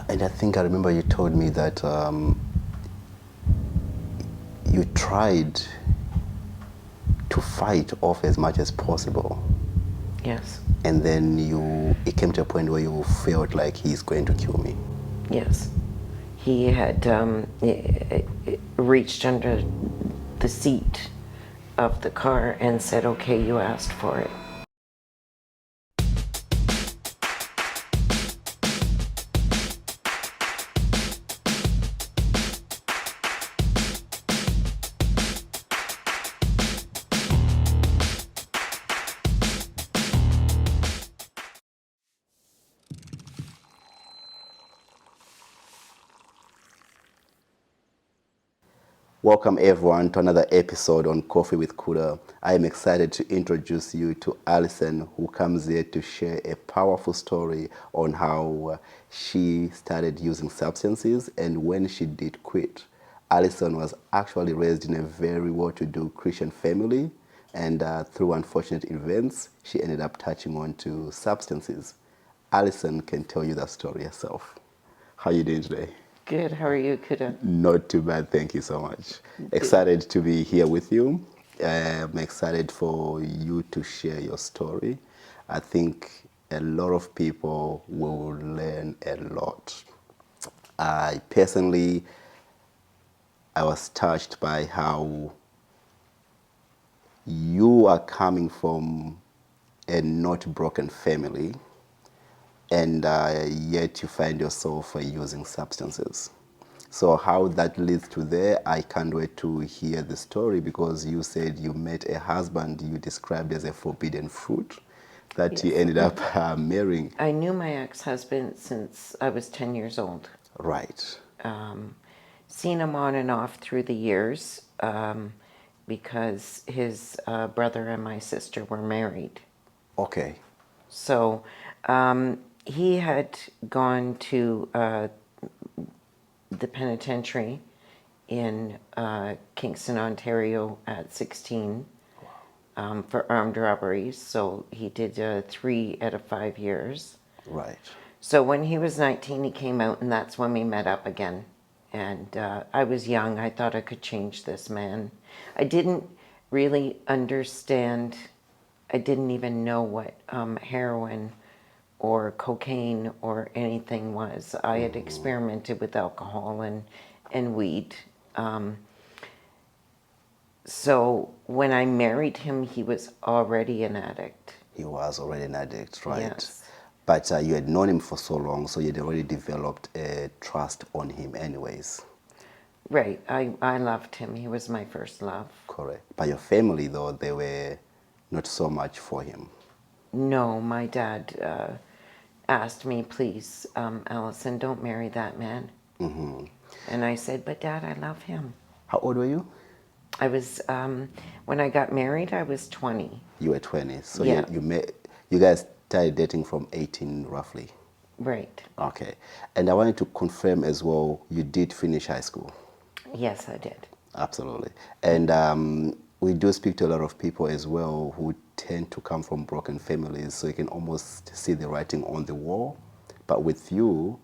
And I think I remember you told me that you tried to fight off as much as possible. Yes. And then it came to a point where you felt like he's going to kill me. Yes. He had reached under the seat of the car and said, "Okay, you asked for it." Welcome everyone to another episode on Coffee with Kuda. I am excited to introduce you to Alison, who comes here to share a powerful story on how she started using substances and when she did quit. Alison was actually raised in a very well-to-do Christian family, and through unfortunate events, she ended up touching on to substances. Alison can tell you that story herself. How are you doing today? Good. How are you, Kuda? Not too bad, thank you so much. Excited to be here with you. I'm excited for you to share your story. I think a lot of people will learn a lot. I personally, I was touched by how you are coming from a not broken family, and yet you find yourself using substances. So how that leads to there, I can't wait to hear the story, because you said you met a husband you described as a forbidden fruit that you Yes. ended up marrying. I knew my ex-husband since I was 10 years old. Right. Seen him on and off through the years because his brother and my sister were married. Okay. So he had gone to the penitentiary in Kingston, Ontario at 16 for armed robberies. So he did 3 out of 5 years. Right. So when he was 19, he came out, and that's when we met up again. And I was young. I thought I could change this man. I didn't really understand. I didn't even know what heroin or cocaine or anything was. I had experimented with alcohol and weed. So when I married him, he was already an addict. He was already an addict, right? Yes. But you had known him for so long, so you had already developed a trust on him anyways. Right. I loved him. He was my first love. Correct. But your family, though, they were not so much for him. No, my dad asked me, please, Allison, don't marry that man. And I said, but Dad, I love him. How old were you? I was, when I got married, I was 20. You were 20. So Yeah. you guys started dating from 18 roughly. Right. Okay. And I wanted to confirm as well, you did finish high school. Yes, I did. Absolutely. And we do speak to a lot of people as well who tend to come from broken families, so you can almost see the writing on the wall. But with you,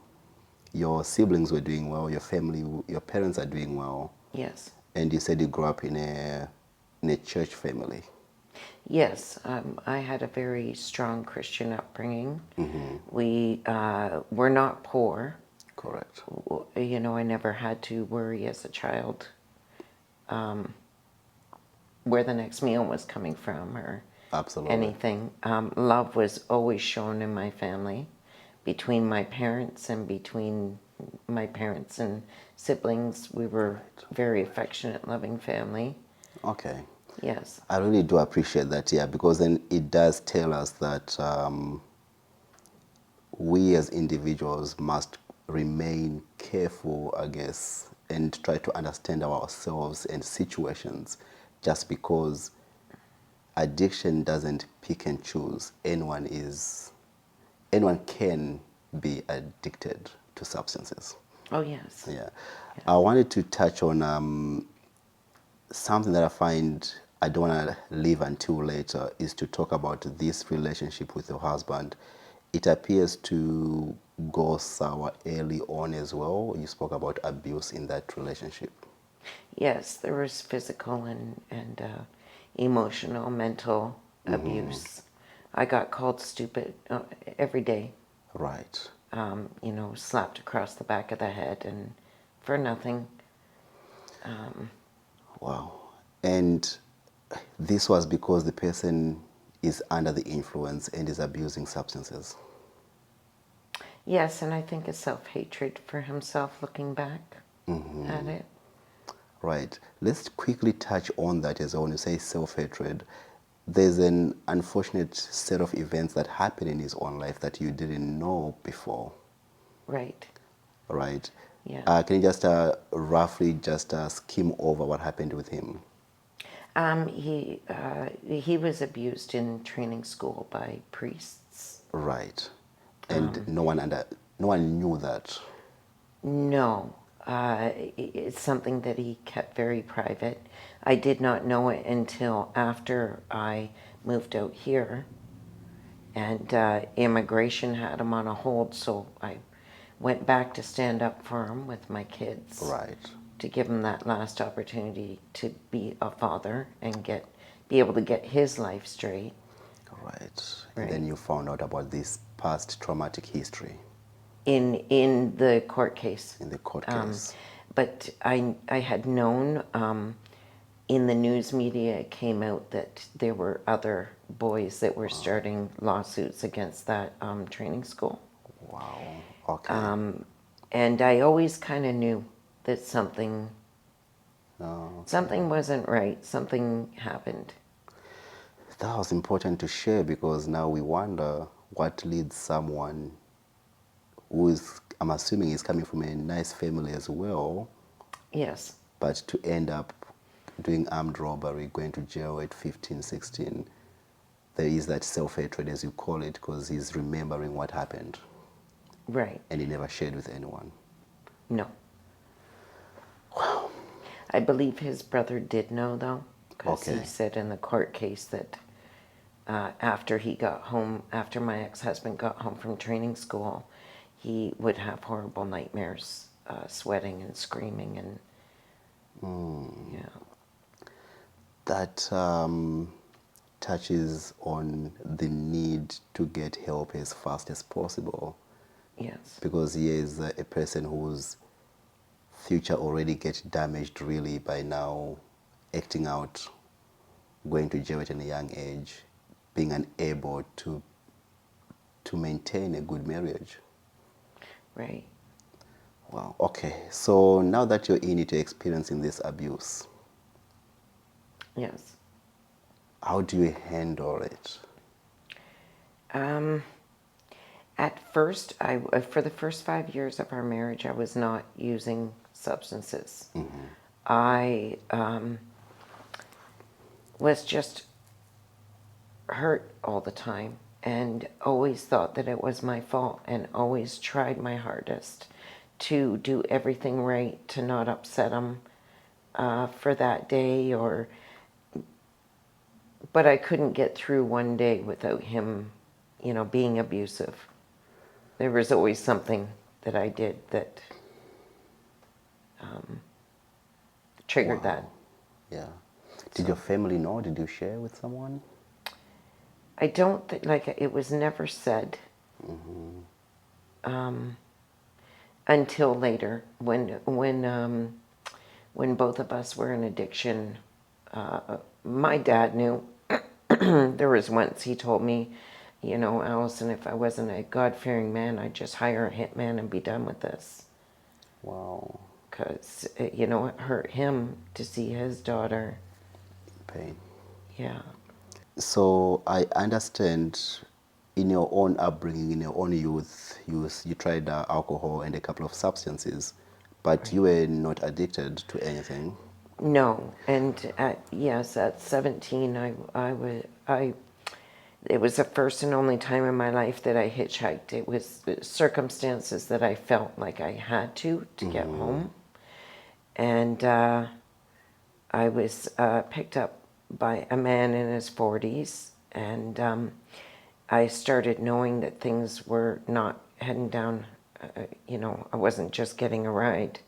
your siblings were doing well, your family, your parents are doing well. Yes. And you said you grew up in a church family. Yes, I had a very strong Christian upbringing. We were not poor. Correct. You know, I never had to worry as a child where the next meal was coming from or Absolutely. anything. Love was always shown in my family, between my parents and siblings. We were a very affectionate, loving family. Okay. Yes. I really do appreciate that, yeah, because then it does tell us that we as individuals must remain careful, I guess, and try to understand ourselves and situations, just because addiction doesn't pick and choose. Anyone can be addicted to substances. Oh, yes. Yeah. I wanted to touch on something that I find I don't want to leave until later, is to talk about this relationship with your husband. It appears to go sour early on as well? You spoke about abuse in that relationship. Yes, there was physical and emotional, mental abuse. I got called stupid every day. Right. Slapped across the back of the head and for nothing. Wow. And this was because the person is under the influence and is abusing substances. Yes, and I think a self-hatred for himself looking back at it. Right. Let's quickly touch on that as well. When you say self-hatred, there's an unfortunate set of events that happened in his own life that you didn't know before, Right. right? Yeah. Can you just roughly just skim over what happened with him? He was abused in training school by priests. Right. And no one knew that. No, it's something that he kept very private. I did not know it until after I moved out here, and immigration had him on a hold, so I went back to stand up for him with my kids Right. to give him that last opportunity to be a father and be able to get his life straight. Right. And Right. then you found out about this past traumatic history In the court case. in the court case. But I had known in the news media it came out that there were other boys that were starting lawsuits against that training school. Wow. Okay. And I always kind of knew that something Okay. wasn't right. Something happened. That was important to share because now we wonder what leads someone who is, I'm assuming, is coming from a nice family as well, Yes. but to end up doing armed robbery, going to jail at 15, 16. There is that self-hatred, as you call it, because he's remembering what happened Right. and he never shared with anyone. No. I believe his brother did know, though, because he Okay. said in the court case that after he got home, after my ex-husband got home from training school, he would have horrible nightmares, sweating and screaming, and yeah, That touches on the need to get help as fast as possible yes, because he is a person whose future already gets damaged really by now acting out, going to jail at a young age, being unable to maintain a good marriage. right, Wow. Okay. So now that you're in it, you're experiencing this abuse. yes. How do you handle it? At first, for the first 5 years of our marriage, I was not using substances. I was just hurt all the time and always thought that it was my fault and always tried my hardest to do everything right to not upset him for that day, but I couldn't get through one day without him, being abusive. There was always something that I did that triggered that. Wow. Yeah. Did your family know? Did you share with someone? I don't think, like, it was never said until later when both of us were in addiction. My dad knew. There was once he told me, Allison, if I wasn't a God-fearing man, I'd just hire a hitman and be done with this. Wow. Because, it hurt him to see his daughter. Pain. Yeah. So I understand in your own upbringing, in your own youth, you tried alcohol and a couple of substances, but Right. you were not addicted to anything. No, and at 17, it was the first and only time in my life that I hitchhiked. It was circumstances that I felt like I had to get home, and I was picked up by a man in his 40s, and I started knowing that things were not heading down I wasn't just getting a ride.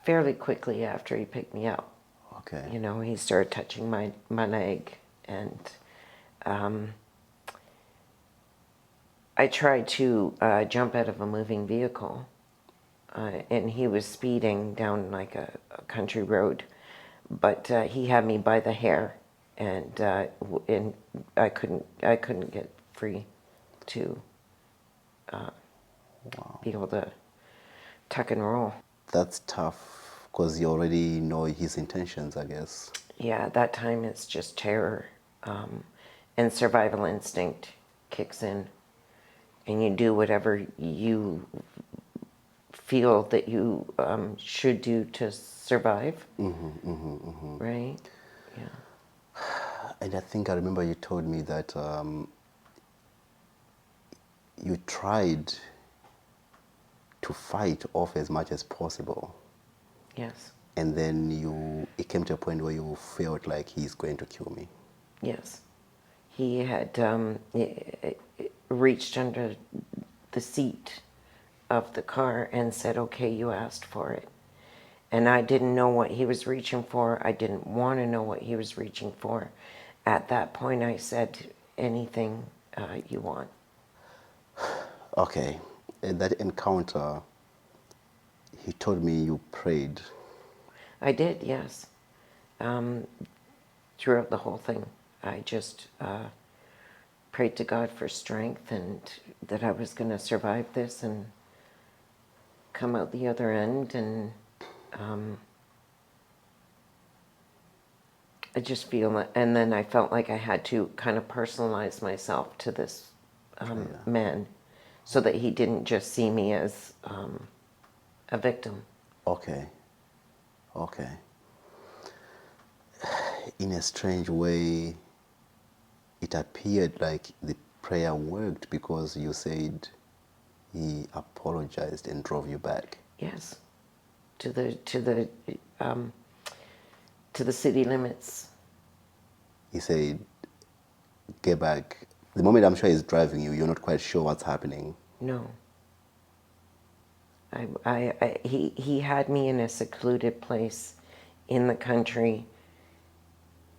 Fairly quickly after he picked me up, Okay. he started touching my leg, and I tried to jump out of a moving vehicle, and he was speeding down like a country road, but he had me by the hair, and I couldn't get free to be able to tuck and roll. That's tough because you already know his intentions, I guess. Yeah, at that time it's just terror, and survival instinct kicks in, and you do whatever you feel that you should do to survive. Right? Yeah. And I think I remember you told me that you tried to fight off as much as possible. Yes. And then it came to a point where you felt like he's going to kill me. Yes. He had reached under the seat of the car and said, "Okay, you asked for it." And I didn't know what he was reaching for. I didn't want to know what he was reaching for. At that point, I said, "Anything you want." Okay. In that encounter, he told me you prayed. I did, yes. Throughout the whole thing, I just prayed to God for strength and that I was going to survive this and come out the other end. And I just feel, and then I felt like I had to kind of personalize myself to this man so that he didn't just see me as a victim. Okay. Okay. In a strange way, it appeared like the prayer worked because you said he apologized and drove you back. Yes, to the city limits. He said, get back. The moment I'm sure he's driving you, you're not quite sure what's happening. No. He had me in a secluded place in the country.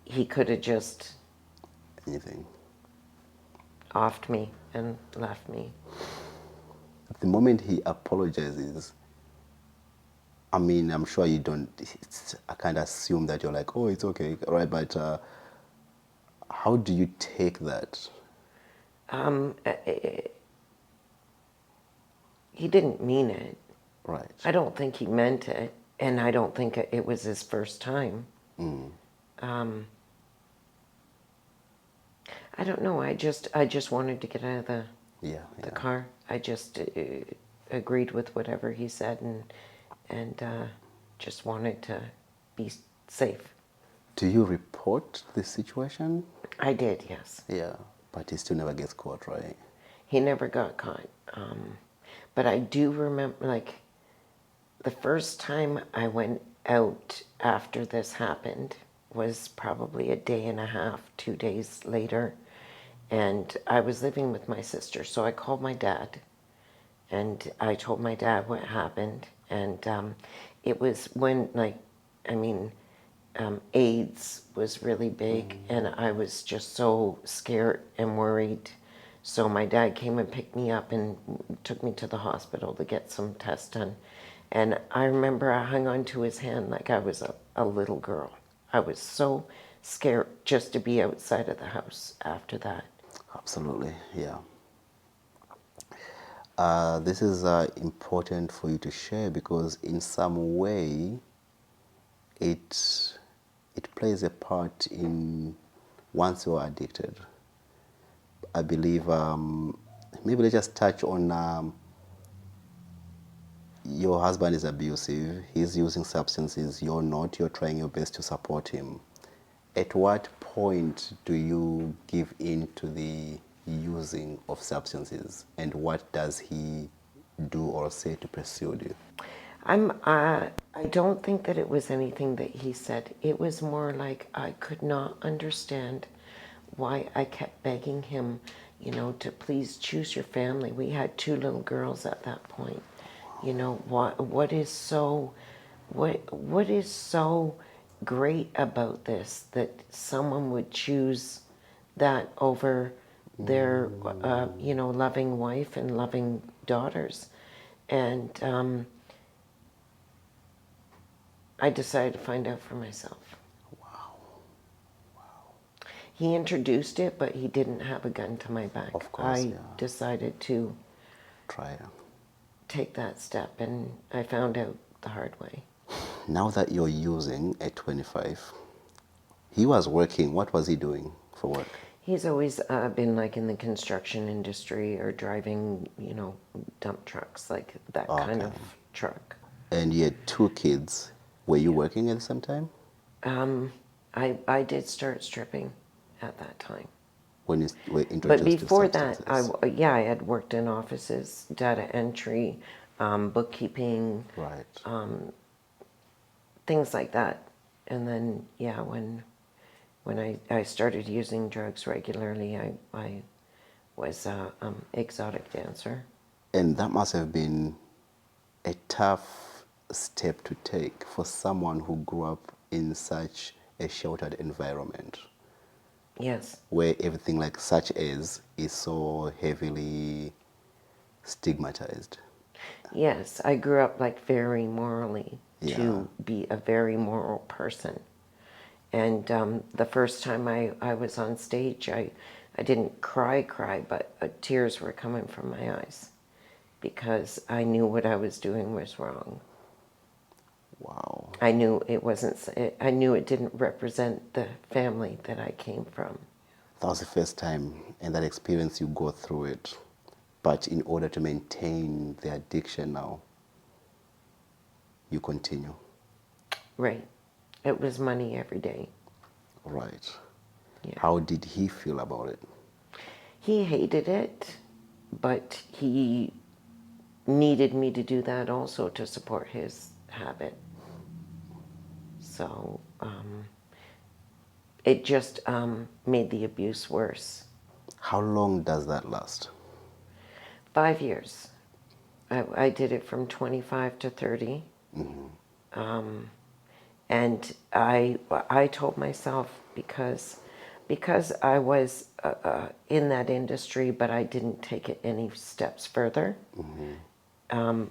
He could have just Anything. offed me and left me. The moment he apologizes, I mean, I'm sure you don't, I kind of assume that you're like, oh, it's okay, right? But how do you take that? He didn't mean it. Right. I don't think he meant it, and I don't think it was his first time. I don't know. I just wanted to get out of the car. I just agreed with whatever he said, and just wanted to be safe. Do you report the situation? I did, yes. Yeah, but he still never gets caught, right? He never got caught. But I do remember, like, the first time I went out after this happened was probably a day and a half, 2 days later. And I was living with my sister, so I called my dad. And I told my dad what happened. And it was when, like, I mean, AIDS was really big, and I was just so scared and worried. So my dad came and picked me up and took me to the hospital to get some tests done. And I remember I hung on to his hand like I was a little girl. I was so scared just to be outside of the house after that. Absolutely, yeah. This is important for you to share because in some way it plays a part in once you're addicted. I believe maybe let's just touch on your husband is abusive, he's using substances, you're not, you're trying your best to support him. At what point do you give in to the using of substances, and what does he do or say to pursue you? I don't think that it was anything that he said. It was more like I could not understand why I kept begging him to please choose your family. We had 2 little girls at that point. What is so great about this, that someone would choose that over their loving wife and loving daughters? And I decided to find out for myself. He introduced it, but he didn't have a gun to my back. Of course, I decided to try it. take that step, and I found out the hard way. Now that you're using a 25, he was working. What was he doing for work? He's always been like in the construction industry or driving, dump trucks, like that kind of truck. And you had 2 kids. Were you working at the same time? I did start stripping at that time. When you were introduced But before to that, substances? I had worked in offices, data entry, bookkeeping, Right. things like that. And then, when I started using drugs regularly, I was an exotic dancer. And that must have been a tough step to take for someone who grew up in such a sheltered environment. Yes. Where everything like such as is so heavily stigmatized. Yes, I grew up like very morally Yeah. to be a very moral person. And the first time I was on stage, I didn't cry, but tears were coming from my eyes because I knew what I was doing was wrong. Wow. I knew it wasn't, I knew it didn't represent the family that I came from. That was the first time in that experience you go through it. But in order to maintain the addiction now, you continue. Right. It was money every day. Right. Yeah. How did he feel about it? He hated it, but he needed me to do that also to support his habit. So it just made the abuse worse. How long does that last? 5 years. I did it from 25 to 30. And I told myself, because I was in that industry, but I didn't take it any steps further.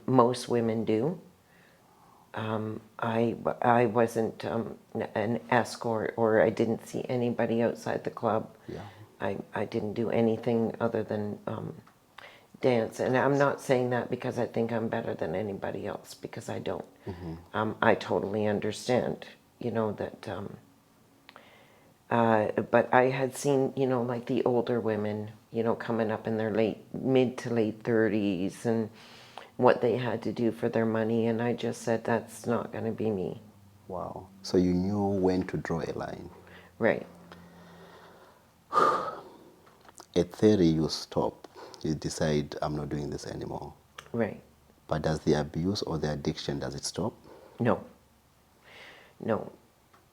Most women do. I wasn't an escort, or I didn't see anybody outside the club. Yeah. I didn't do anything other than dance. And I'm not saying that because I think I'm better than anybody else, because I don't. I totally understand, that. But I had seen, like the older women, coming up in their mid to late 30s, and what they had to do for their money. And I just said, that's not going to be me. Wow. So you knew when to draw a line. Right. At 30, you stop. You decide, I'm not doing this anymore. Right. But does the abuse or the addiction, does it stop? No.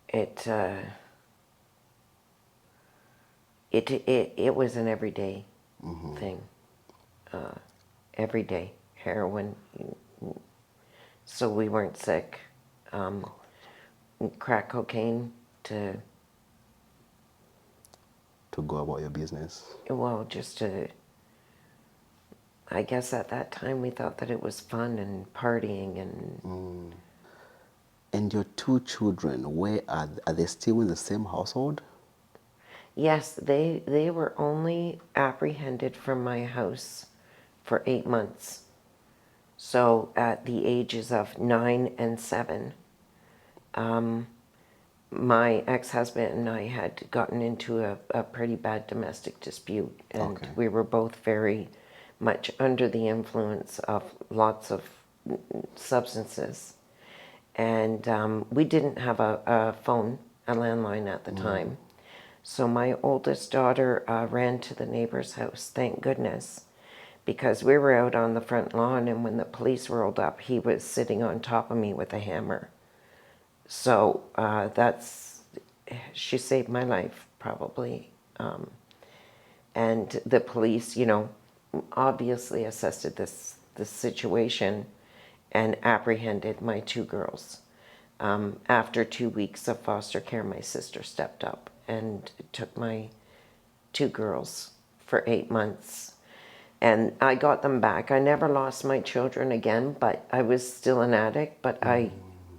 It was an everyday thing. Every day, heroin. So we weren't sick. Crack cocaine to go about your business? Well, just to, I guess at that time we thought that it was fun and partying and... And your 2 children, where are they still in the same household? Yes, they were only apprehended from my house for 8 months. So at the ages of 9 and 7, my ex-husband and I had gotten into a pretty bad domestic dispute, and we were both very much under the influence of lots of substances. And we didn't have a phone, a landline at the time. So my oldest daughter ran to the neighbor's house, thank goodness, because we were out on the front lawn, and when the police rolled up, he was sitting on top of me with a hammer. So she saved my life, probably. And the police, obviously assessed this situation and apprehended my 2 girls. After 2 weeks of foster care, my sister stepped up and took my 2 girls for 8 months. And I got them back. I never lost my children again, but I was still an addict. But I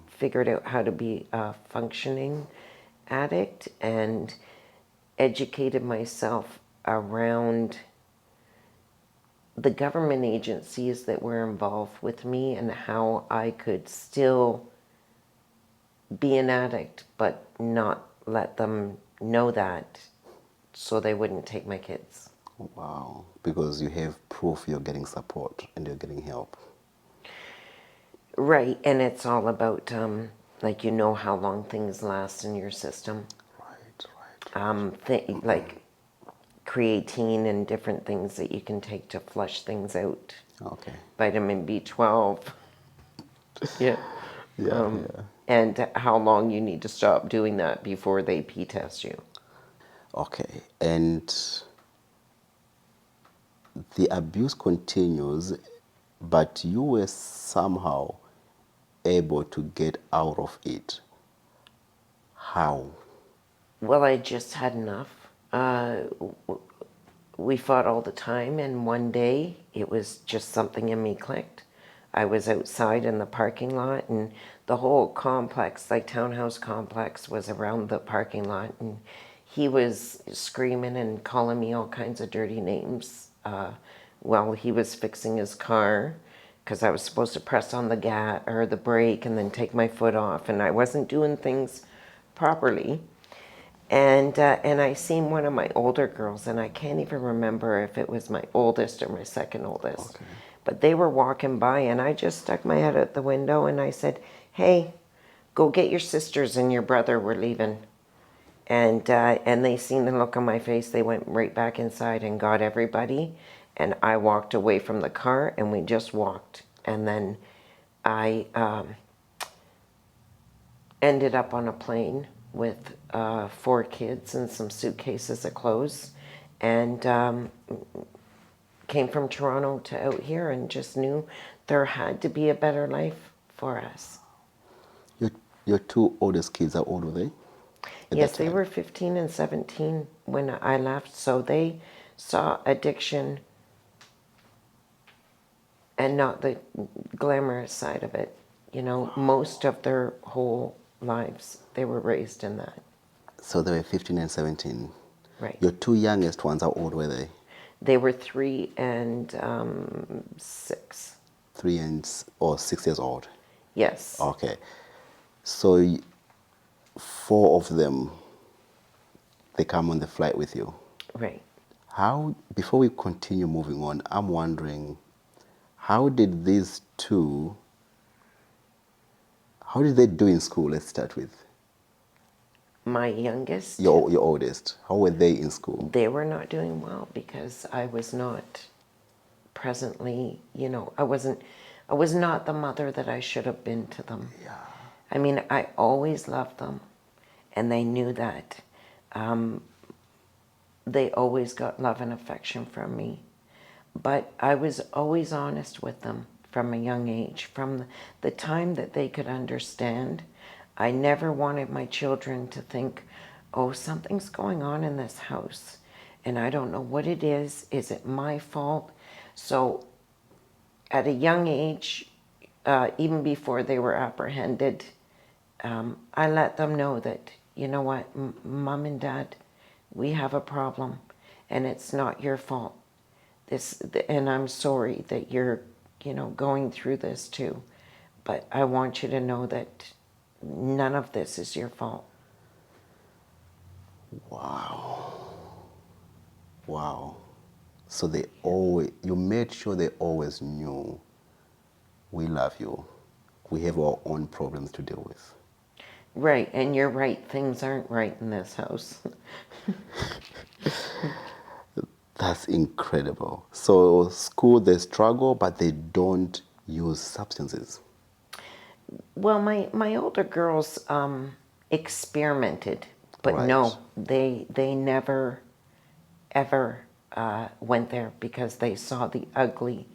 figured out how to be a functioning addict and educated myself around the government agencies that were involved with me and how I could still be an addict but not let them know that so they wouldn't take my kids. Wow, because you have proof you're getting support and you're getting help. Right, and it's all about how long things last in your system. Right. Like creatine and different things that you can take to flush things out. Okay. Vitamin B12. Yeah. Yeah. And how long you need to stop doing that before they P-test you. Okay. And the abuse continues, but you were somehow able to get out of it. How? Well, I just had enough. We fought all the time, and one day it was just something in me clicked. I was outside in the parking lot, and the whole complex, like townhouse complex, was around the parking lot, and he was screaming and calling me all kinds of dirty names while he was fixing his car, because I was supposed to press on the gas or the brake and then take my foot off, and I wasn't doing things properly. And I seen one of my older girls, and I can't even remember if it was my oldest or my second oldest. Okay. But they were walking by, and I just stuck my head out the window, and I said, "Hey, go get your sisters and your brother. We're leaving." And they seen the look on my face. They went right back inside and got everybody. And I walked away from the car, and we just walked. And then I ended up on a plane with 4 kids and some suitcases of clothes, and came from Toronto to out here and just knew there had to be a better life for us. Your, your two oldest kids, how old were they at that Yes, they time? were 15 and 17 when I left, so they saw addiction and not the glamorous side of it. Most of their whole lives, they were raised in that. So they were 15 and 17. Right. Your two youngest ones, how old were they? They were 3 and 6. Or 6 years old? Yes. Okay. So 4 of them, they come on the flight with you. Right. How, before we continue moving on, I'm wondering, how did these two, how did they do in school? Let's start with My youngest, your oldest. How were they in school? they were not doing well because I was not presently, I was not the mother that I should have been to them. Yeah. I mean, I always loved them, and they knew that. They always got love and affection from me. But I was always honest with them from a young age. From the time that they could understand, I never wanted my children to think, oh, something's going on in this house, and I don't know what it is. Is it my fault? So at a young age, even before they were apprehended, I let them know that, you know what, Mom and Dad, we have a problem, and it's not your fault. And I'm sorry that you're, going through this too, but I want you to know that none of this is your fault. Wow. Wow. So they always, you made sure they always knew, we love you. We have our own problems to deal with. Right, and you're right, things aren't right in this house. That's incredible. So school, they struggle, but they don't use substances. Well, my older girls experimented, but Right. no, they never ever went there because they saw the ugly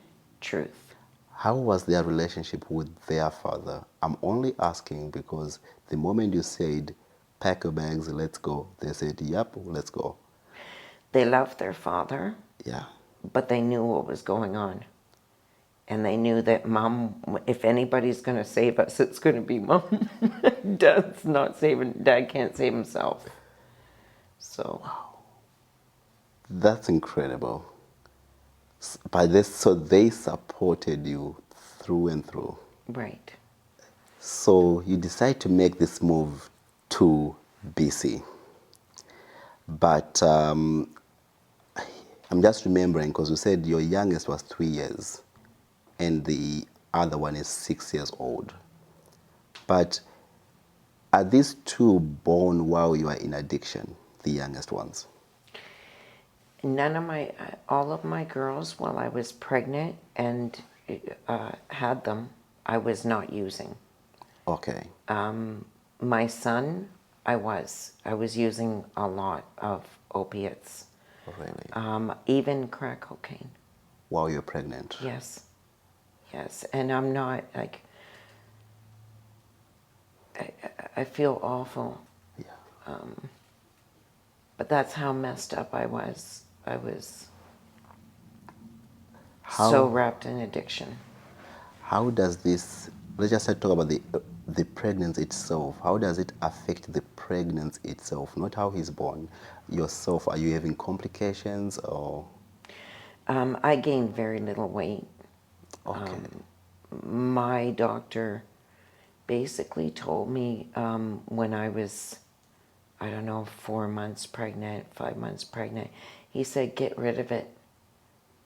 truth. How was their relationship with their father? I'm only asking because the moment you said, pack your bags, let's go, they said, yep, let's go. They loved their father, Yeah. but they knew what was going on. And they knew that mom, if anybody's going to save us, it's going to be mom. Dad's not saving, dad can't save himself. So, That's incredible. By this, so they supported you through and through. right. So you decide to make this move to BC. But I'm just remembering because you said your youngest was 3 years and the other one is 6 years old. But are these two born while you are in addiction, the youngest ones? All of my girls, while I was pregnant and had them, I was not using. Okay. My son, I was using a lot of opiates, Really? even crack cocaine. While you're pregnant? Yes, yes, and I'm not like, I feel awful, Yeah. but that's how messed up I was. I was so How wrapped in addiction. how does this, let's just talk about the pregnancy itself. How does it affect the pregnancy itself? Not how he's born. Yourself, are you having complications or? I gained very little weight. Okay. My doctor basically told me when I was, I don't know, 4 months pregnant, 5 months pregnant, he said, get rid of it.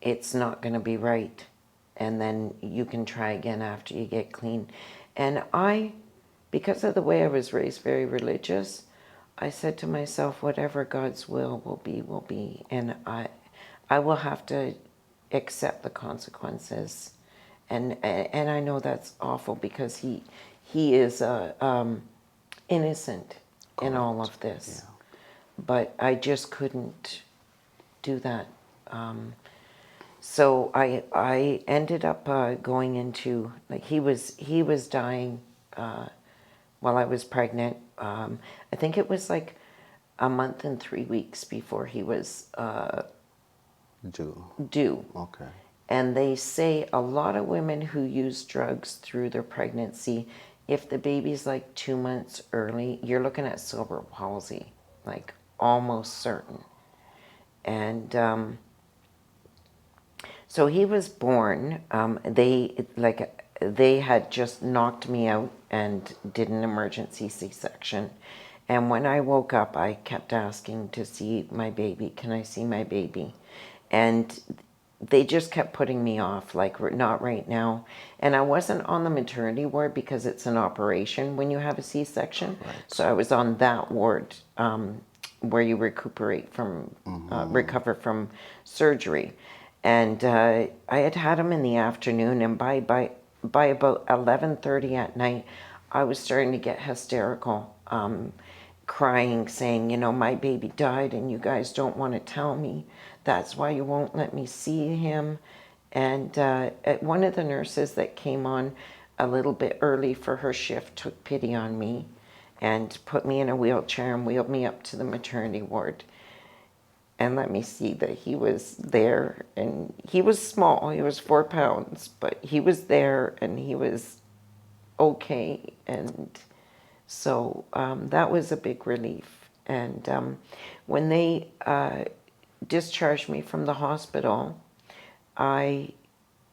It's not going to be right. And then you can try again after you get clean. And because of the way I was raised, very religious, I said to myself, whatever God's will be, will be. And I will have to accept the consequences. And I know that's awful because he is innocent in all Correct. of this. Yeah. But I just couldn't do that. So I ended up going into, like, he was dying while I was pregnant. I think it was like a month and 3 weeks before he was Jew. due. Okay. And they say a lot of women who use drugs through their pregnancy, if the baby's like 2 months early, you're looking at cerebral palsy, like almost certain. And so he was born. They had just knocked me out and did an emergency C-section. And when I woke up, I kept asking to see my baby. Can I see my baby? And they just kept putting me off, like, not right now. And I wasn't on the maternity ward because it's an operation when you have a C-section. Right. So I was on that ward where you recuperate from, recover from surgery. And I had him in the afternoon, and by about 11:30 at night, I was starting to get hysterical, crying, saying, my baby died and you guys don't want to tell me. That's why you won't let me see him. And one of the nurses that came on a little bit early for her shift took pity on me and put me in a wheelchair and wheeled me up to the maternity ward and let me see that he was there. And he was small, he was 4 pounds, but he was there and he was okay. And so that was a big relief. And when they discharged me from the hospital,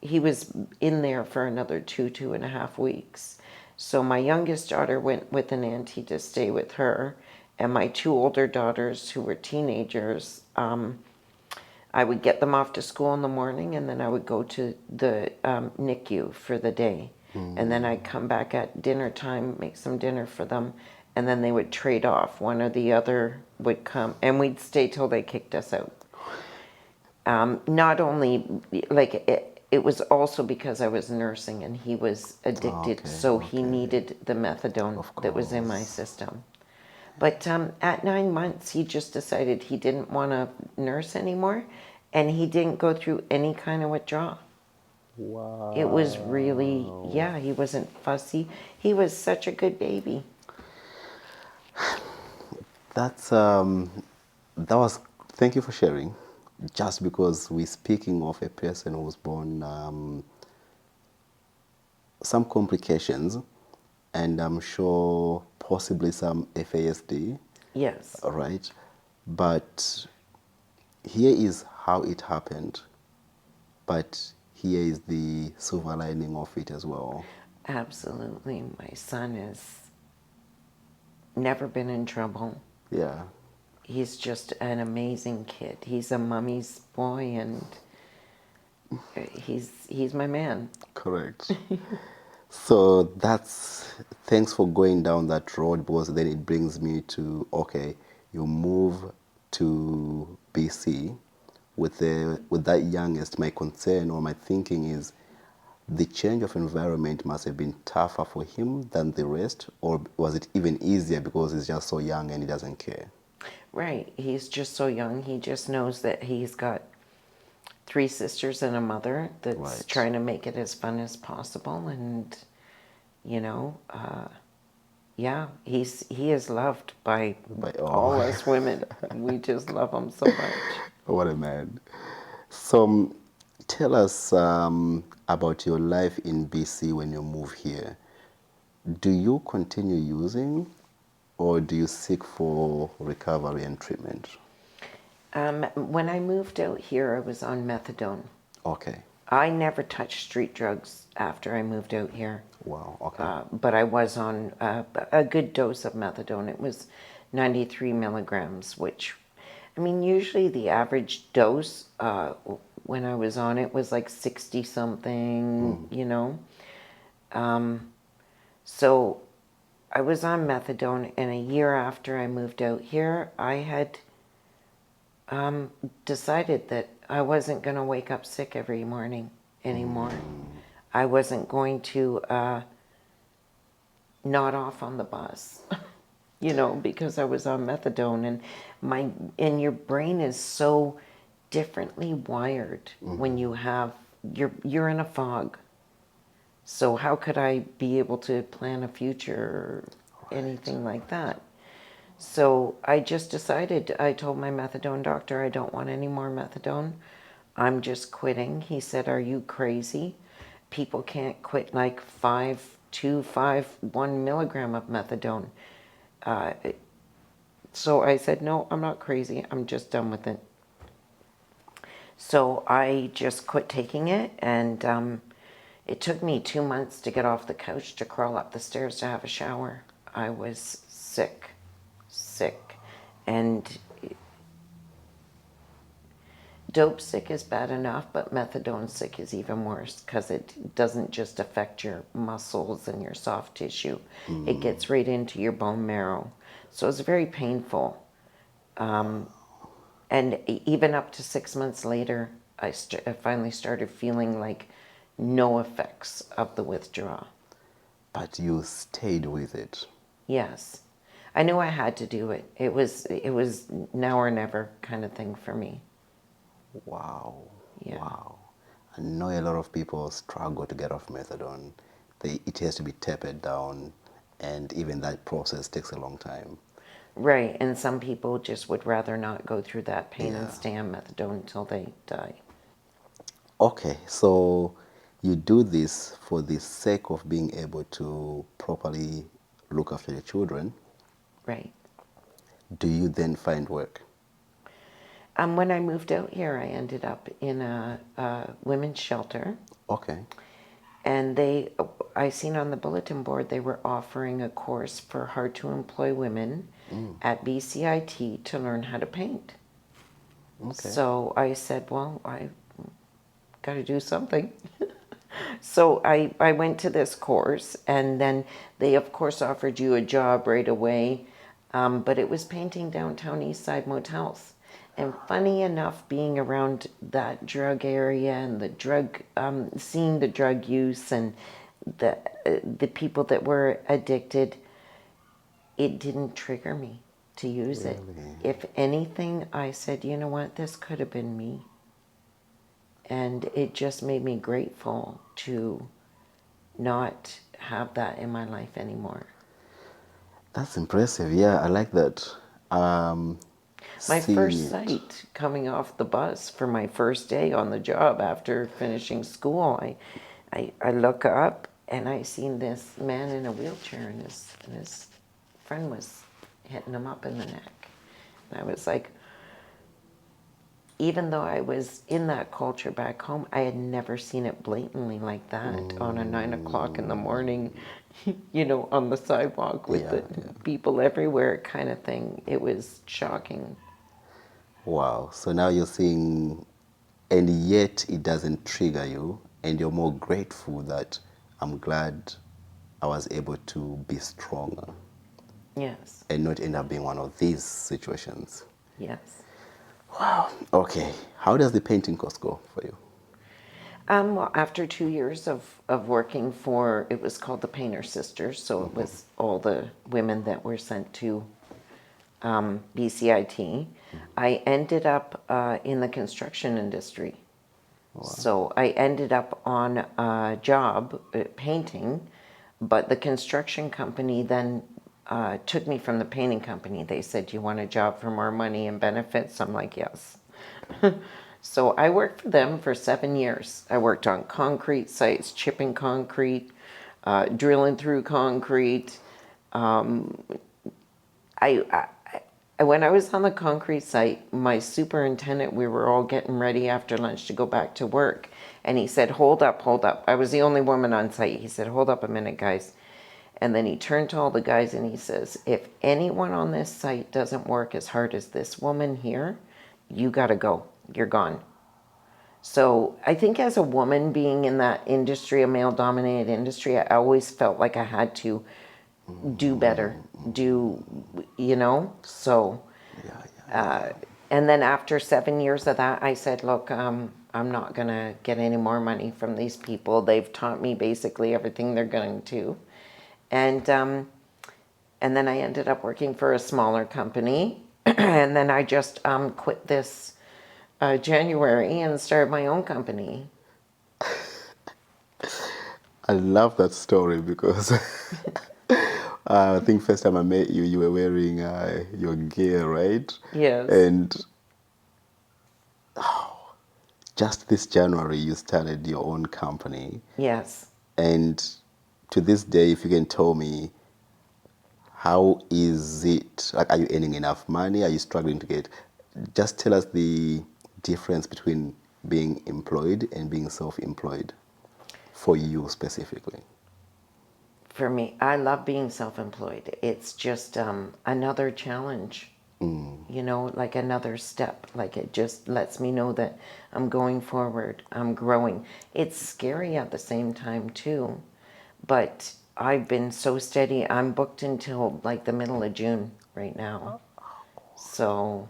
he was in there for another 2.5 weeks. So my youngest daughter went with an auntie to stay with her, and my 2 older daughters, who were teenagers, I would get them off to school in the morning, and then I would go to the NICU for the day. And then I'd come back at dinner time, make some dinner for them, and then they would trade off. One or the other would come, and we'd stay till they kicked us out. Not only, like, it was also because I was nursing and he was addicted, Okay, so he okay. needed the methadone Of that was in my course. system. But at 9 months, he just decided he didn't want to nurse anymore, And he didn't go through any kind of withdrawal. It was really, Wow. yeah, he wasn't fussy. He was such a good baby. That's that was. Thank you for sharing. Just because we're speaking of a person who was born some complications, and I'm sure possibly some FASD, Yes, right? But here is how it happened. But here is the silver lining of it as well. absolutely. My son has never been in trouble. Yeah, He's just an amazing kid. He's a mummy's boy, and he's my man. correct. So that's thanks for going down that road, because then it brings me to okay, you move to BC with that youngest. My concern or my thinking is the change of environment must have been tougher for him than the rest, or was it even easier because he's just so young and he doesn't care? Right. He's just so young. He just knows that he's got three sisters and a mother that's Right. trying to make it as fun as possible. And, you know, yeah, he is loved by But oh, all us women. We just love him so much. what a man. So tell us about your life in BC when you move here. Do you continue using, or do you seek for recovery and treatment? When I moved out here, I was on methadone. Okay. I never touched street drugs after I moved out here. Wow. Okay. But I was on a good dose of methadone. It was 93 milligrams, which, I mean, usually the average dose when I was on it was like 60 something, you know. So I was on methadone, and a year after I moved out here, I had decided that I wasn't going to wake up sick every morning anymore. I wasn't going to nod off on the bus, you know, because I was on methadone, and your brain is so differently wired when you have you're in a fog. So how could I be able to plan a future or anything like that? So I just decided, I told my methadone doctor, I don't want any more methadone. I'm just quitting. He said, are you crazy? People can't quit like 1 milligram of methadone. So I said, no, I'm not crazy. I'm just done with it. So I just quit taking it, and it took me 2 months to get off the couch to crawl up the stairs to have a shower. I was sick. And dope sick is bad enough, but methadone sick is even worse because it doesn't just affect your muscles and your soft tissue. It gets right into your bone marrow. So it's very painful. And even up to 6 months later, I finally started feeling like no effects of the withdrawal. But you stayed with it. Yes. I knew I had to do it. It was now or never kind of thing for me. Wow. Yeah. Wow. I know a lot of people struggle to get off methadone. It has to be tapered down, and even that process takes a long time. Right, and some people just would rather not go through that pain and Yeah. stay on methadone until they die. Okay, so you do this for the sake of being able to properly look after your children. Right. Do you then find work? When I moved out here, I ended up in a women's shelter, Okay. and I seen on the bulletin board they were offering a course for hard to employ women at BCIT to learn how to paint. Okay. So I said, well, I got to do something. So I went to this course, and then they, of course, offered you a job right away. But it was painting downtown East Side motels. And funny enough, being around that drug area and the drug, seeing the drug use and the people that were addicted, it didn't trigger me to use it. Really? If anything, I said, you know what, this could have been me. And it just made me grateful to not have that in my life anymore. That's impressive. Yeah, I like that. Um, My Seeing first it. sight coming off the bus for my first day on the job after finishing school, I look up and I seen this man in a wheelchair, and his friend was hitting him up in the neck. And I was like, even though I was in that culture back home, I had never seen it blatantly like that on a 9 o'clock in the morning, on the sidewalk with Yeah, the yeah. people everywhere kind of thing. It was shocking. Wow. So now you're seeing, and yet it doesn't trigger you, and you're more grateful that I'm glad I was able to be stronger Yes, and not end up being one of these situations. yes. Wow. Okay. How does the painting course go for you? Well, after 2 years of working for, it was called the Painter Sisters, so it was all the women that were sent to BCIT. I ended up in the construction industry. So I ended up on a job painting, but the construction company then took me from the painting company. They said, "Do you want a job for more money and benefits?" I'm like, "Yes." So I worked for them for 7 years. I worked on concrete sites, chipping concrete, drilling through concrete. I when I was on the concrete site, my superintendent, we were all getting ready after lunch to go back to work. And he said, hold up, hold up. I was the only woman on site. He said, hold up a minute, guys. And then he turned to all the guys and he says, if anyone on this site doesn't work as hard as this woman here, you got to go. You're gone. So I think as a woman being in that industry, a male dominated industry, I always felt like I had to do better, do, so, Yeah, yeah, yeah. and then after 7 years of that, I said, look, I'm not gonna get any more money from these people. They've taught me basically everything they're going to. And then I ended up working for a smaller company. And then I just quit this January and started my own company. I love that story because I think first time I met you, you were wearing your gear, right? Yes, And just this January, you started your own company. yes. And to this day, if you can tell me, how is it? Like, are you earning enough money? Are you struggling to get? Just tell us the difference between being employed and being self-employed for you specifically. For me, I love being self-employed. It's just another challenge, like another step. Like it just lets me know that I'm going forward, I'm growing. It's scary at the same time too, but I've been so steady. I'm booked until like the middle of June right now. So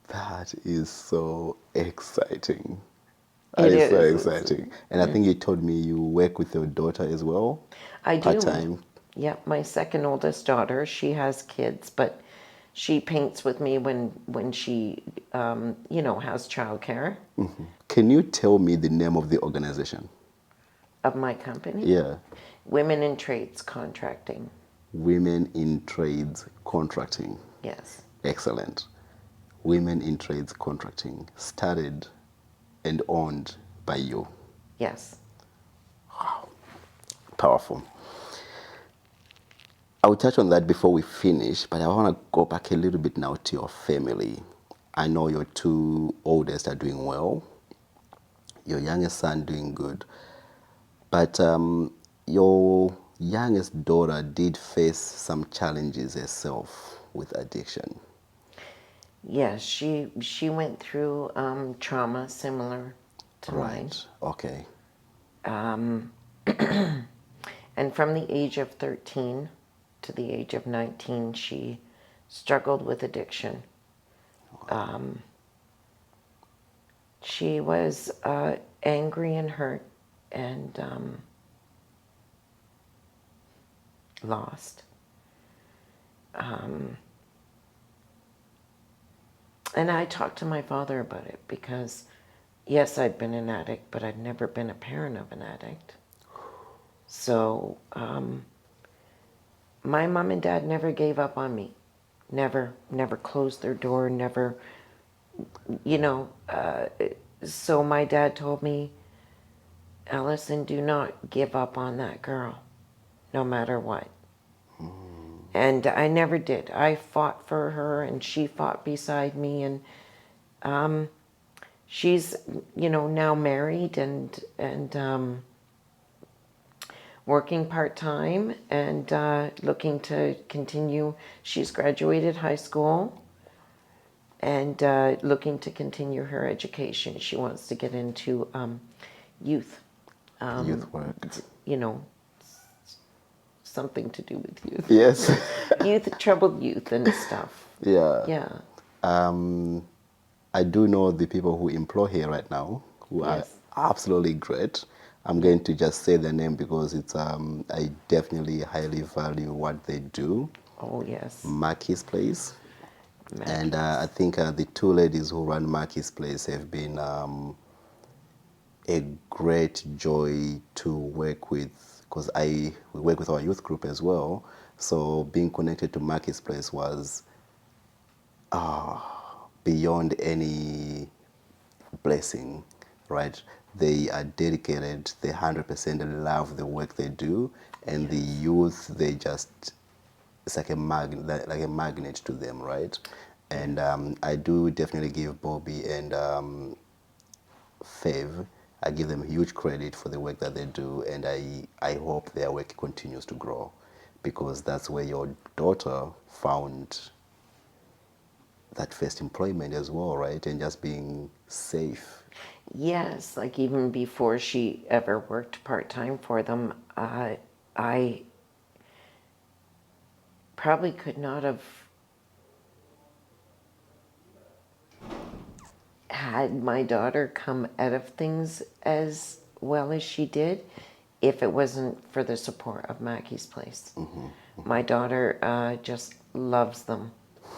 That is so exciting. That it is so is. exciting. And I think you told me you work with your daughter as well, I part do. time. Yep, my second oldest daughter, she has kids, but she paints with me when she, has childcare Can you tell me the name of the organization? of my company. Yeah. Women in Trades Contracting. Women in Trades Contracting. Yes, Excellent. Women in Trades Contracting, started and owned by you. yes. Powerful. I'll touch on that before we finish, but I want to go back a little bit now to your family. I know your two oldest are doing well, your youngest son doing good, but your youngest daughter did face some challenges herself with addiction. Yes, she went through trauma similar to mine. Right. Okay. And from the age of 13 to the age of 19, she struggled with addiction. She was angry and hurt and lost. And I talked to my father about it because Yes, I'd been an addict, but I'd never been a parent of an addict. So my mom and dad never gave up on me. Never closed their door, never, you know. So my dad told me, Allison, do not give up on that girl, no matter what. And I never did. I fought for her, and she fought beside me, and she's, now married and working part-time and looking to continue. She's graduated high school and looking to continue her education. She wants to get into youth, Youth work. you know, something to do with youth. Yes. Youth, troubled youth and stuff. Yeah. Yeah. I do know the people who employ here right now, who are Yes. absolutely great. I'm Yeah. going to just say their name because it's I definitely highly value what they do. Oh, yes. Mackie's Place. And I Mackey's. think the two ladies who run Mackie's Place have been a great joy to work with because we work with our youth group as well. So being connected to Mackie's Place was beyond any blessing, right? They are dedicated, they 100% love the work they do, and the Yes. youth, they just, it's like like a magnet to them, right? And Yes. I do definitely give Bobby and Fav, I give them huge credit for the work that they do, and I hope their work continues to grow because that's where your daughter found that first employment as well, right? And just being safe. Yes, like even before she ever worked part-time for them, I probably could not have had my daughter come out of things as well as she did if it wasn't for the support of Mackie's Place. My daughter just loves them,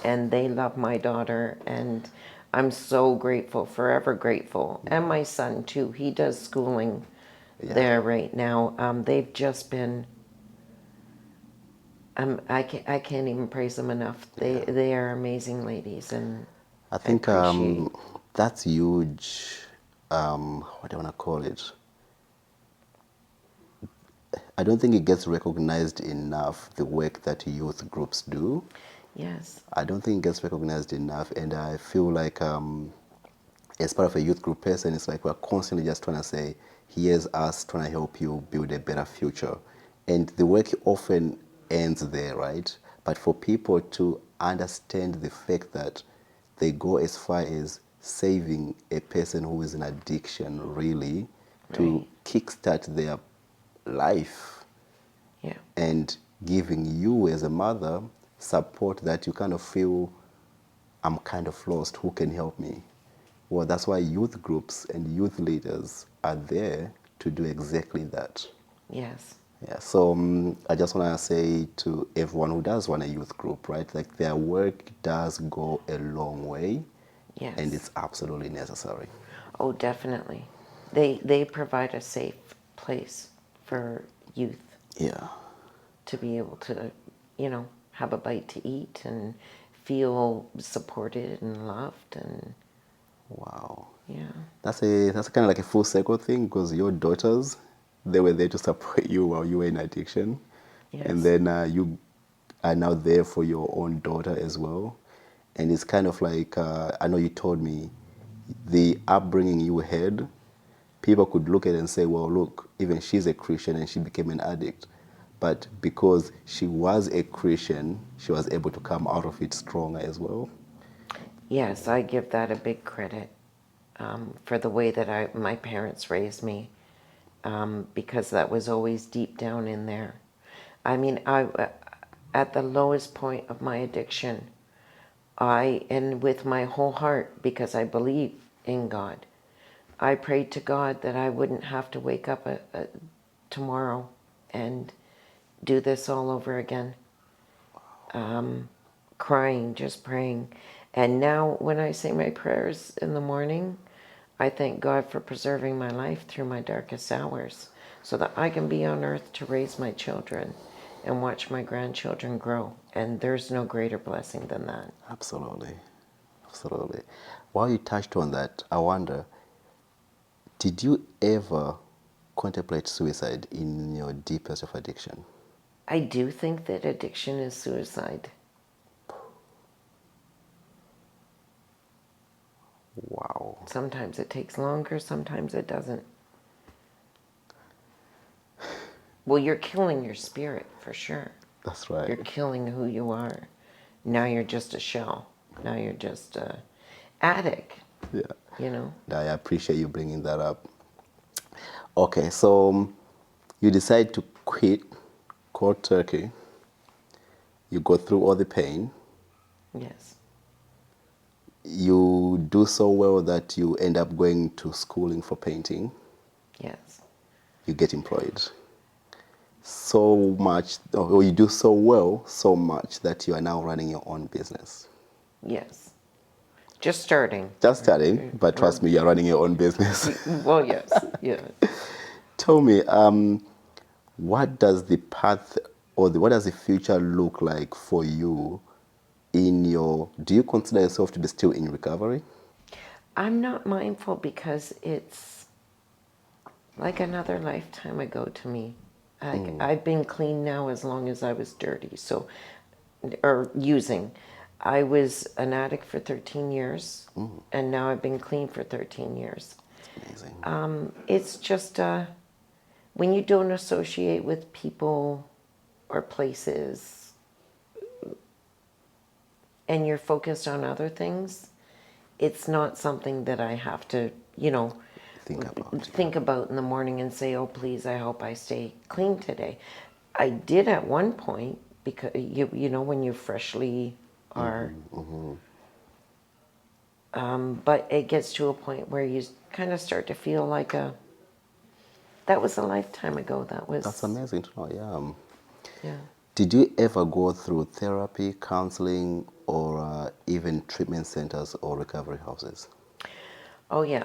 and they love my daughter, and I'm so grateful, forever grateful. And my son, too. He does schooling Yeah. there right now. They've just been, I can't even praise them enough. Yeah. They are amazing ladies, and I I think appreciate. that's huge. What do I want to call it? I don't think it gets recognized enough, the work that youth groups do. Yes. I don't think it gets recognized enough, and I feel like as part of a youth group person, it's like we're constantly just trying to say, here's us trying to help you build a better future. And the work often ends there, right? But for people to understand the fact that they go as far as saving a person who is in addiction, really, to Right. kickstart their life Yeah. and giving you as a mother support that you kind of feel I'm kind of lost. Who can help me? Well, that's why youth groups and youth leaders are there to do exactly that. Yes. Yeah. So I just want to say to everyone who does run a youth group, right? Like their work does go a long way, and Yes. it's absolutely necessary. Oh, definitely. They provide a safe place for youth Yeah. to be able to, have a bite to eat and feel supported and loved and Wow. yeah. That's kind of like a full circle thing because your daughters, they were there to support you while you were in addiction, and Yes. then you are now there for your own daughter as well. And it's kind of like I know you told me the upbringing you had. People could look at it and say, "Well, look, even she's a Christian and she became an addict." But because she was a Christian, she was able to come out of it stronger as well. Yes, I give that a big credit for the way that my parents raised me, because that was always deep down in there. I mean, at the lowest point of my addiction, and with my whole heart, because I believe in God, I prayed to God that I wouldn't have to wake up tomorrow and do this all over again. Crying, just praying. And now when I say my prayers in the morning, I thank God for preserving my life through my darkest hours so that I can be on earth to raise my children and watch my grandchildren grow. And there's no greater blessing than that. Absolutely. Absolutely. While you touched on that, I wonder, did you ever contemplate suicide in your deepest of addiction? I do think that addiction is suicide. Wow. Sometimes it takes longer, sometimes it doesn't. Well, you're killing your spirit for sure. That's right. You're killing who you are. Now you're just a shell. Now you're just a addict, Yeah. you know? I appreciate you bringing that up. Okay, so you decide to quit cold turkey. You go through all the pain. Yes. You do so well that you end up going to schooling for painting. Yes. You get employed. So much, or you do so well, so much that you are now running your own business. Yes. Just starting. Just starting, but Or, trust me, you're running your own business. well, yes. Yeah. Tell me, what does the path or what does the future look like for you in your, do you consider yourself to be still in recovery? I'm not mindful because it's like another lifetime ago to me. I've been clean now as long as I was dirty, so, or using. I was an addict for 13 years, and now I've been clean for 13 years. Amazing. It's just when you don't associate with people or places and you're focused on other things, it's not something that I have to, think about in the morning and say, oh, please, I hope I stay clean today. I did at one point because, when you freshly are, but it gets to a point where you kind of start to feel like that was a lifetime ago. That's amazing to know, Yeah. Did you ever go through therapy, counseling, or even treatment centers or recovery houses? Oh, yeah.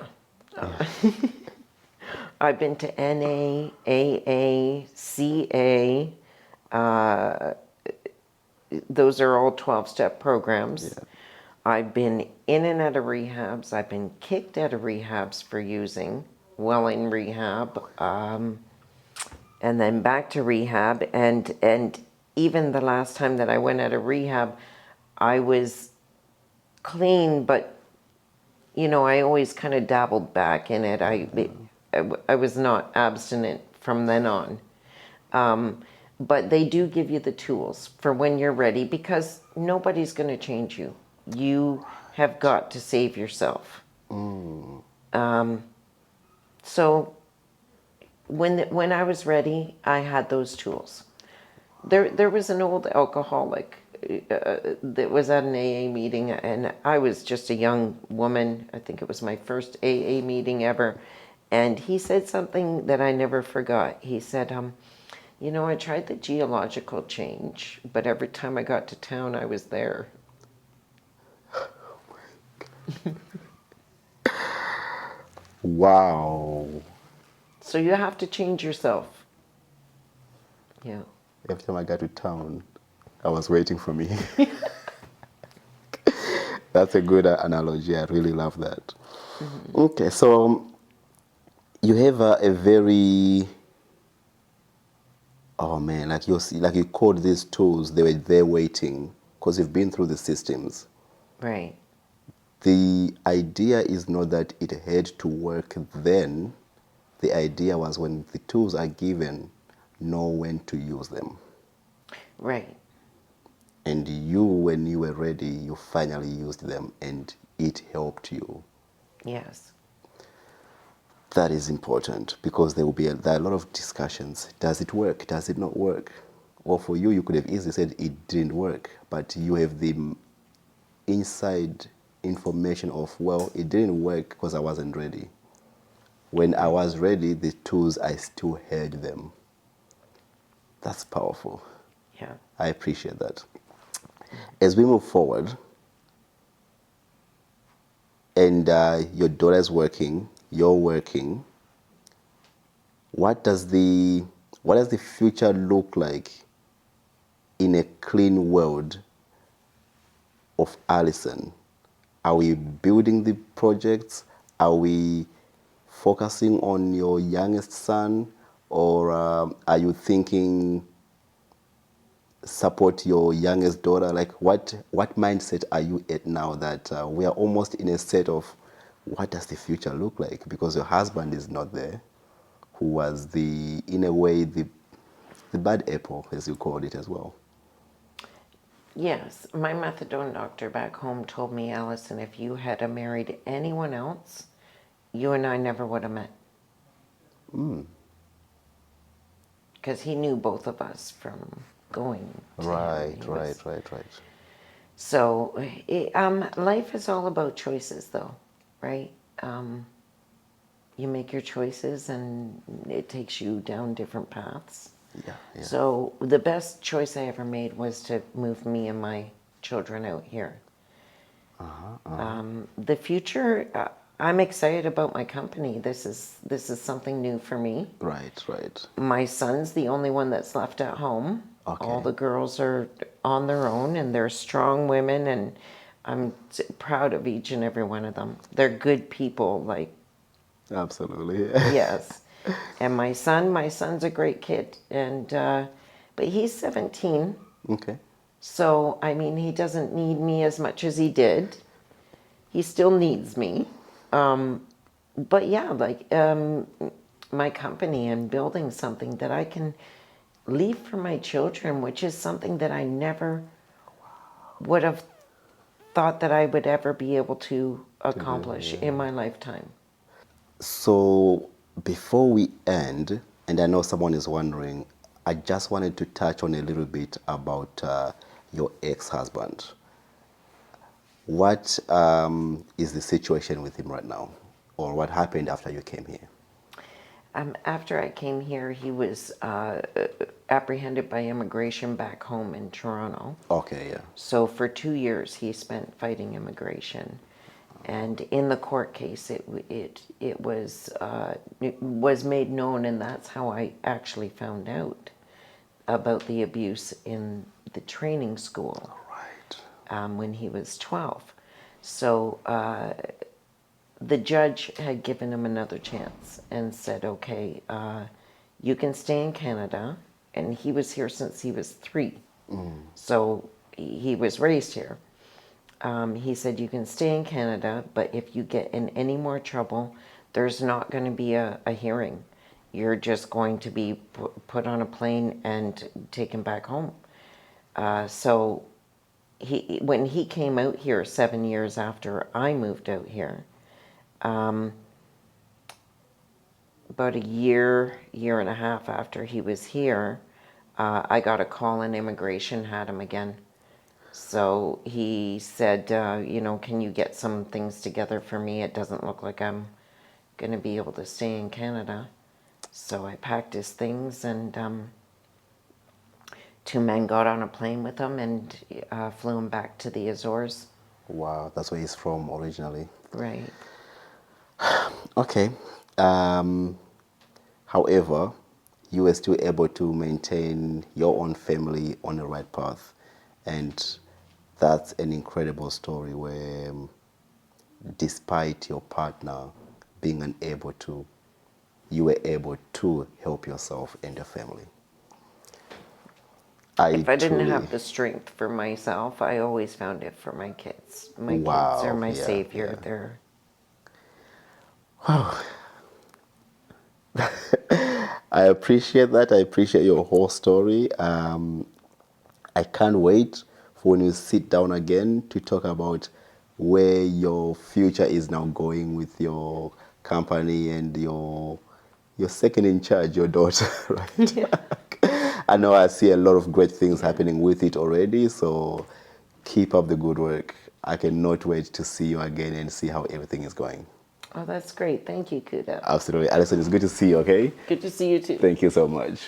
I've been to NA, AA, CA. Those are all 12-step programs. Yeah. I've been in and out of rehabs. I've been kicked out of rehabs for using while in rehab, and then back to rehab. And even the last time that I went out of rehab, I was clean, but I always kind of dabbled back in it. I was not abstinent from then on. But they do give you the tools for when you're ready because nobody's going to change you. You have got to save yourself. So when I was ready, I had those tools. There was an old alcoholic that was at an AA meeting, and I was just a young woman. I think it was my first AA meeting ever. And he said something that I never forgot. He said, I tried the geological change, but every time I got to town, I was there. Wow. So you have to change yourself. Yeah. Every time I got to town, I was waiting for me. That's a good analogy. I really love that. Okay, so you have a very, oh man, like you called these tools, they were there waiting because you've been through the systems. Right. The idea is not that it had to work then. The idea was when the tools are given, know when to use them. Right. And you, when you were ready, you finally used them and it helped you. Yes. That is important because there are a lot of discussions. Does it work? Does it not work? Well, for you, you could have easily said it didn't work, but you have the inside information of, well, it didn't work because I wasn't ready. When I was ready, the tools, I still had them. That's powerful. Yeah. I appreciate that. As we move forward, and your daughter is working, you're working, what does the future look like in a clean world of Allison? Are we building the projects? Are we focusing on your youngest son, or are you thinking support your youngest daughter? Like, what mindset are you at now that we are almost in a state of what does the future look like? Because your husband is not there, who was in a way, the bad apple, as you called it as well. Yes, my methadone doctor back home told me, Allison, if you had married anyone else, you and I never would have met. Because he knew both of us from going to Right, him. right. So, life is all about choices, though, right? You make your choices, and it takes you down different paths. Yeah. So, the best choice I ever made was to move me and my children out here. The future, I'm excited about my company. This is something new for me. Right. My son's the only one that's left at home. Okay. All the girls are on their own, and they're strong women, and I'm proud of each and every one of them. They're good people, like, Absolutely. yes. And my son's a great kid, and but he's 17. Okay. So, I mean, he doesn't need me as much as he did. He still needs me. But yeah, like, my company and building something that I can leave for my children, which is something that I never would have thought that I would ever be able to accomplish in my lifetime. So before we end, and I know someone is wondering, I just wanted to touch on a little bit about your ex-husband. What is the situation with him right now? Or what happened after you came here? After I came here, he was apprehended by immigration back home in Toronto. Okay, yeah. So for 2 years, he spent fighting immigration, and in the court case, it was made known, and that's how I actually found out about the abuse in the training school. Right. When he was 12. So the judge had given him another chance and said, okay, you can stay in Canada. And he was here since he was 3. So he was raised here. He said, you can stay in Canada, but if you get in any more trouble, there's not going to be a hearing. You're just going to be put on a plane and taken back home. So when he came out here 7 years after I moved out here, about a year and a half after he was here, I got a call and immigration had him again. So he said, can you get some things together for me? It doesn't look like I'm going to be able to stay in Canada. So I packed his things, and 2 men got on a plane with him and flew him back to the Azores. Wow, that's where he's from originally. Right. Okay. However, you were still able to maintain your own family on the right path. And that's an incredible story where, despite your partner being unable to, you were able to help yourself and your family. If I didn't have the strength for myself, I always found it for my kids. My kids are my savior. Yeah. They're I appreciate that. I appreciate your whole story. I can't wait for when you sit down again to talk about where your future is now going with your company and your second in charge, your daughter, right? yeah. I know I see a lot of great things happening with it already, so keep up the good work. I cannot wait to see you again and see how everything is going. Oh, that's great. Thank you, Kuda. Absolutely. Alison, it's good to see you, okay? Good to see you too. Thank you so much.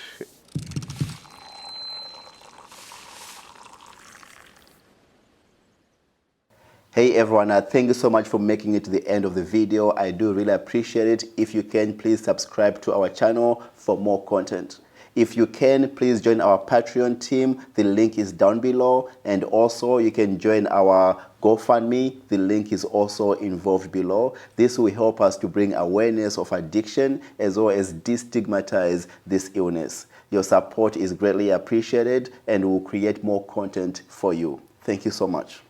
Hey everyone, thank you so much for making it to the end of the video. I do really appreciate it. If you can, please subscribe to our channel for more content. If you can, please join our Patreon team. The link is down below. And also you can join our GoFundMe. The link is also involved below. This will help us to bring awareness of addiction as well as destigmatize this illness. Your support is greatly appreciated and we'll create more content for you. Thank you so much.